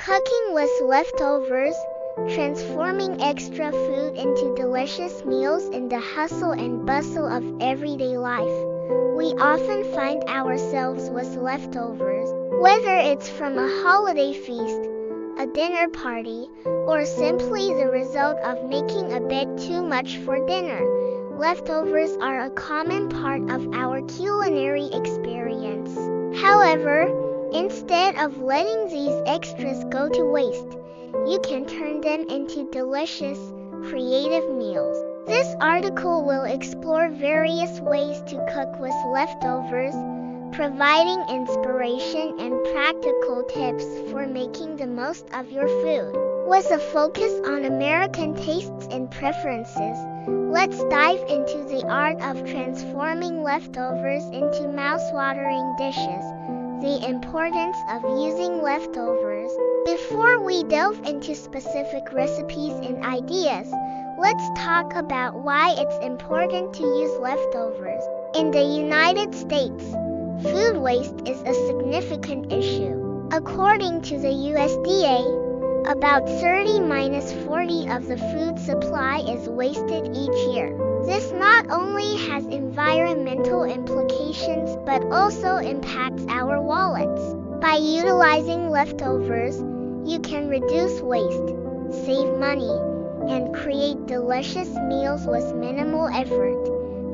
Cooking with leftovers, transforming extra food into delicious meals in the hustle and bustle of everyday life. We often find ourselves with leftovers, whether it's from a holiday feast, a dinner party, or simply the result of making a bit too much for dinner. Leftovers are a common part of our culinary experience. However, instead of letting these extras go to waste, you can turn them into delicious, creative meals. This article will explore various ways to cook with leftovers, providing inspiration and practical tips for making the most of your food. With a focus on American tastes and preferences, let's dive into the art of transforming leftovers into mouth-watering dishes. The importance of using leftovers. Before we delve into specific recipes and ideas, let's talk about why it's important to use leftovers. In the United States, food waste is a significant issue. According to the USDA, about 30–40% of the food supply is wasted each year. This not only has environmental implications but also impacts our wallets. By utilizing leftovers, you can reduce waste, save money, and create delicious meals with minimal effort.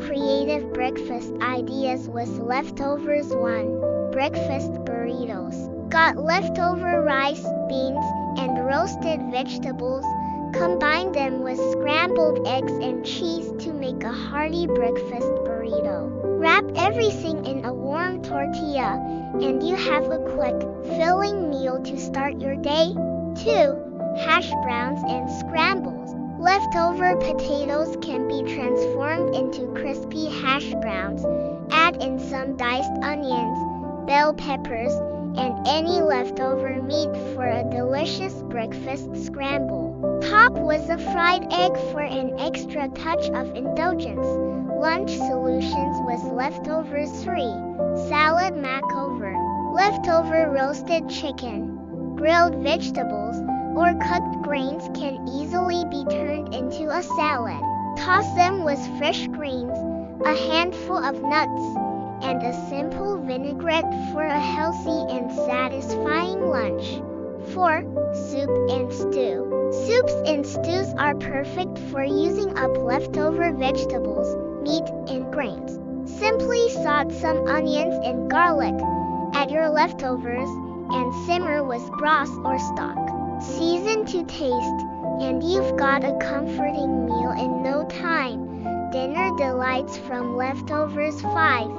Creative breakfast ideas with leftovers. 1. Breakfast burritos. Got leftover rice, beans, and roasted vegetables? Combine them with scrambled eggs and cheese to make a hearty breakfast burrito. Wrap everything in a warm tortilla, and you have a quick, filling meal to start your day. 2. Hash browns and scrambles. Leftover potatoes can be transformed into crispy hash browns. Add in some diced onions, bell peppers, and any leftover meat for a delicious breakfast scramble. Top with a fried egg for an extra touch of indulgence. Lunch solutions with leftovers. 3. Salad makeover. Leftover roasted chicken, grilled vegetables, or cooked grains can easily be turned into a salad. Toss them with fresh greens, a handful of nuts, and a simple vinaigrette for a healthy and satisfying lunch. 4. Soup and stew. Soups and stews are perfect for using up leftover vegetables, meat, and grains. Simply saute some onions and garlic, add your leftovers, and simmer with broth or stock. Season to taste, and you've got a comforting meal in no time. Dinner delights from leftovers. 5.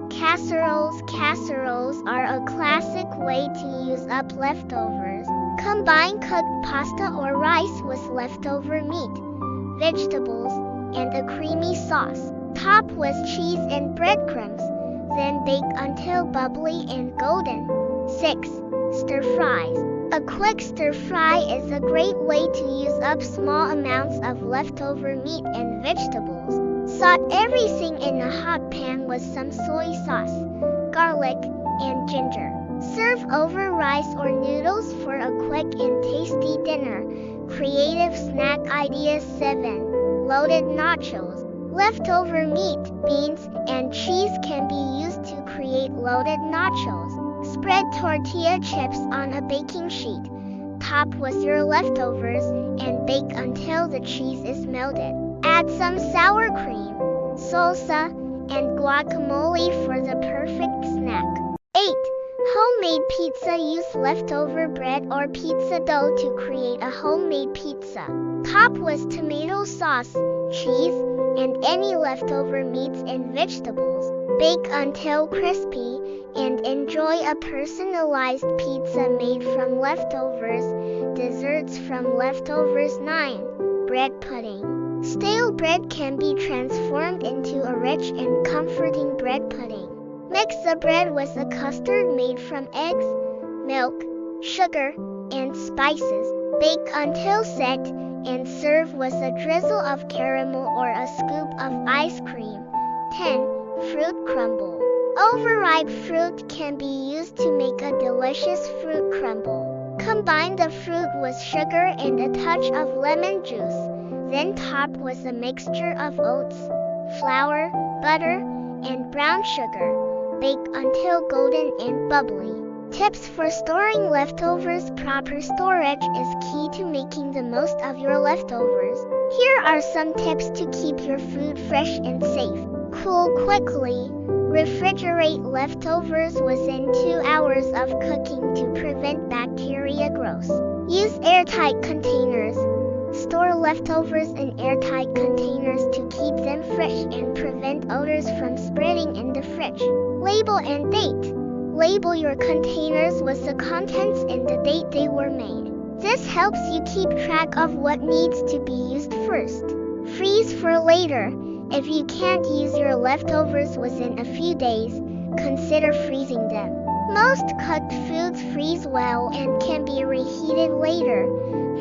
Casseroles. Casseroles are a classic way to use up leftovers. Combine cooked pasta or rice with leftover meat, vegetables, and a creamy sauce. Top with cheese and breadcrumbs, then bake until bubbly and golden. 6. Stir fries. A quick stir fry is a great way to use up small amounts of leftover meat and vegetables. Saute everything in a hot pan with some soy sauce, garlic, and ginger. Serve over rice or noodles for a quick and tasty dinner. Creative snack ideas. 7. Loaded nachos. Leftover meat, beans, and cheese can be used to create loaded nachos. Spread tortilla chips on a baking sheet. Top with your leftovers and bake until the cheese is melted. Add some sour cream, salsa, and guacamole for the perfect snack. 8. Homemade pizza. Use leftover bread or pizza dough to create a homemade pizza. Top with tomato sauce, cheese, and any leftover meats and vegetables. Bake until crispy and enjoy a personalized pizza made from leftovers. Desserts from leftovers. 9. Bread pudding. Stale bread can be transformed into a rich and comforting bread pudding. Mix the bread with a custard made from eggs, milk, sugar, and spices. Bake until set and serve with a drizzle of caramel or a scoop of ice cream. 10. Fruit crumble. Overripe fruit can be used to make a delicious fruit crumble. Combine the fruit with sugar and a touch of lemon juice. Then top with a mixture of oats, flour, butter, and brown sugar. Bake until golden and bubbly. Tips for storing leftovers. Proper storage is key to making the most of your leftovers. Here are some tips to keep your food fresh and safe. Cool quickly. Refrigerate leftovers within 2 hours of cooking to prevent bacteria growth. Use airtight containers. Store leftovers in airtight containers to keep them fresh and prevent odors from spreading in the fridge. Label and date. Label your containers with the contents and the date they were made. This helps you keep track of what needs to be used first. Freeze for later. If you can't use your leftovers within a few days, consider freezing them. Most cooked foods freeze well and can be reheated later.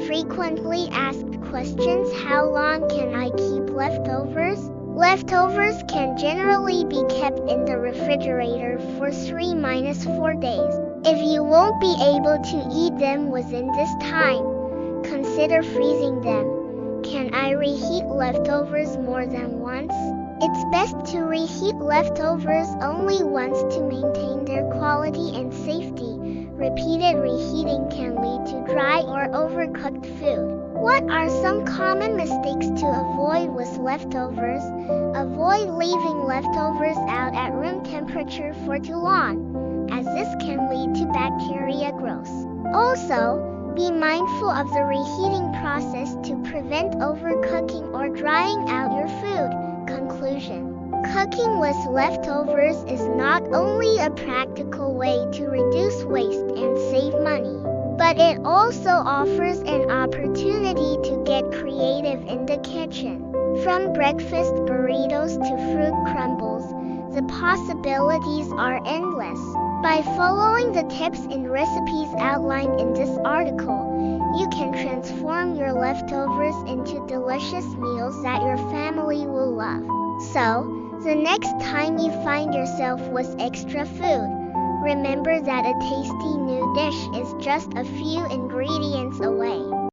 Frequently asked questions: how long can I keep leftovers? Leftovers can generally be kept in the refrigerator for 3-4 days. If you won't be able to eat them within this time, consider freezing them. Can I reheat leftovers more than once? It's best to reheat leftovers only once to maintain their quality and safety. Repeated reheating can lead to dry or overcooked food. What are some common mistakes to avoid with leftovers? Avoid leaving leftovers out at room temperature for too long, as this can lead to bacteria growth. Also, be mindful of the reheating process to prevent overcooking or drying out your food. Conclusion: cooking with leftovers is not only a practical way to reduce waste and save money, but it also offers an opportunity to get creative in the kitchen. From breakfast burritos to fruit crumbles, the possibilities are endless. By following the tips and recipes outlined in this article, you can transform your leftovers into delicious meals that your family will love. So, the next time you find yourself with extra food, remember that a tasty new dish is just a few ingredients away.